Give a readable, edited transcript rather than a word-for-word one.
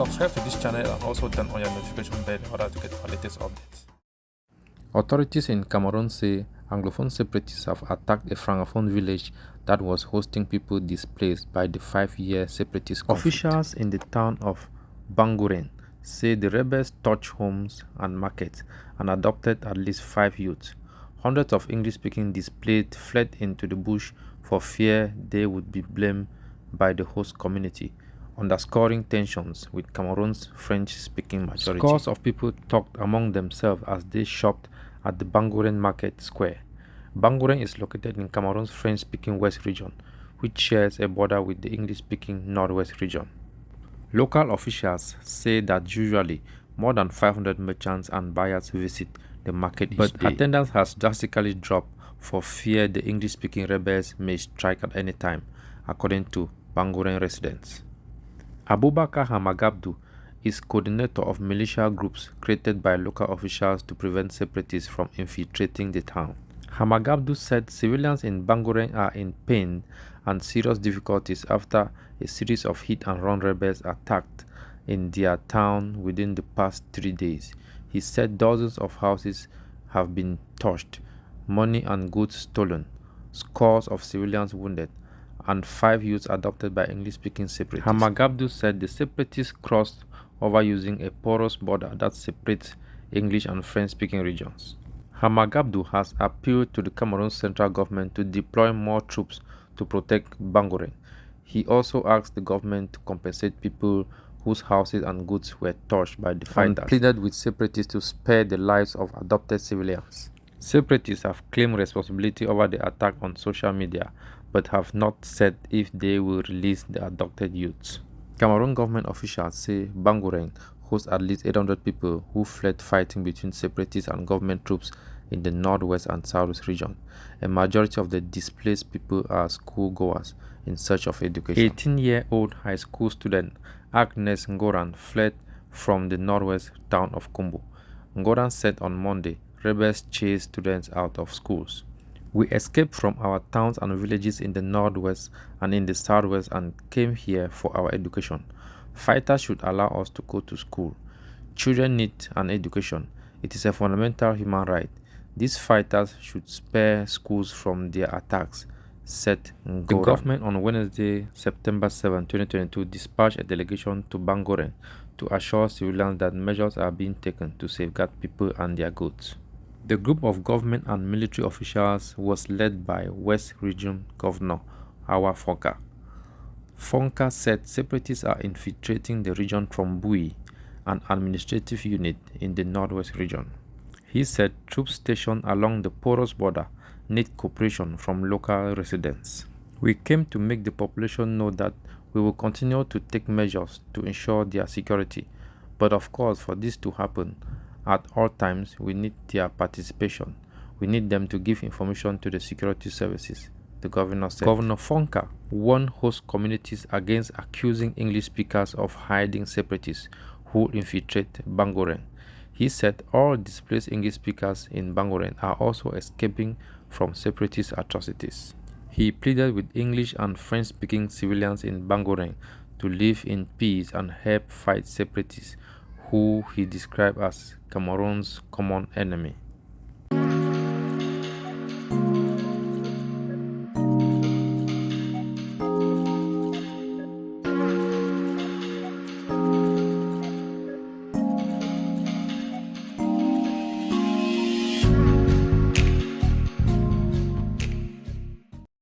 subscribe to this channel and also turn on your notification bell in order to get our latest updates. Authorities in Cameroon say Anglophone separatists have attacked a Francophone village that was hosting people displaced by the 5-year separatist conflict. Officials in the town of Bangoureng say the rebels touched homes and markets and adopted at least 5 youths. Hundreds of English-speaking displaced fled into the bush for fear they would be blamed by the host community, underscoring tensions with Cameroon's French-speaking majority. Scores of people talked among themselves as they shopped at the Bangoureng Market Square. Bangoureng is located in Cameroon's French-speaking West region, which shares a border with the English-speaking Northwest region. Local officials say that usually more than 500 merchants and buyers visit the market each day, but attendance has drastically dropped for fear the English-speaking rebels may strike at any time, according to Bangoureng residents. Abubakar Hamagabdu is coordinator of militia groups created by local officials to prevent separatists from infiltrating the town. Hamagabdu said civilians in Bangoureng are in pain and serious difficulties after a series of hit-and-run rebels attacked in their town within the past 3 days. He said dozens of houses have been torched, money and goods stolen, scores of civilians wounded, and 5 youths adopted by English-speaking separatists. Hamagabdu said the separatists crossed over using a porous border that separates English and French-speaking regions. Hamagabdu has appealed to the Cameroon central government to deploy more troops to protect Bangoureng. He also asked the government to compensate people whose houses and goods were torched by the fighters, and pleaded with separatists to spare the lives of adopted civilians. Separatists have claimed responsibility over the attack on social media, but have not said if they will release the abducted youths. Cameroon government officials say Bangoureng hosts at least 800 people who fled fighting between separatists and government troops in the northwest and southwest region. A majority of the displaced people are schoolgoers in search of education. 18-year-old high school student Agnes Ngoran fled from the northwest town of Kumbo. Ngoran said on Monday rebels chased students out of schools. We escaped from our towns and villages in the northwest and in the southwest and came here for our education. Fighters should allow us to go to school. Children need an education. It is a fundamental human right. These fighters should spare schools from their attacks, said Ngoran. The government on Wednesday, September 7, 2022, dispatched a delegation to Bangoureng to assure civilians that measures are being taken to safeguard people and their goods. The group of government and military officials was led by West Region Governor Awa Fonka. Fonka said separatists are infiltrating the region from Bui, an administrative unit in the northwest region. He said troops stationed along the porous border need cooperation from local residents. We came to make the population know that we will continue to take measures to ensure their security, but of course for this to happen, at all times, we need their participation. We need them to give information to the security services, the governor said. Governor Fonka warned host communities against accusing English speakers of hiding separatists who infiltrate Bangoureng. He said all displaced English speakers in Bangoureng are also escaping from separatist atrocities. He pleaded with English and French-speaking civilians in Bangoureng to live in peace and help fight separatists, who he described as Cameroon's common enemy.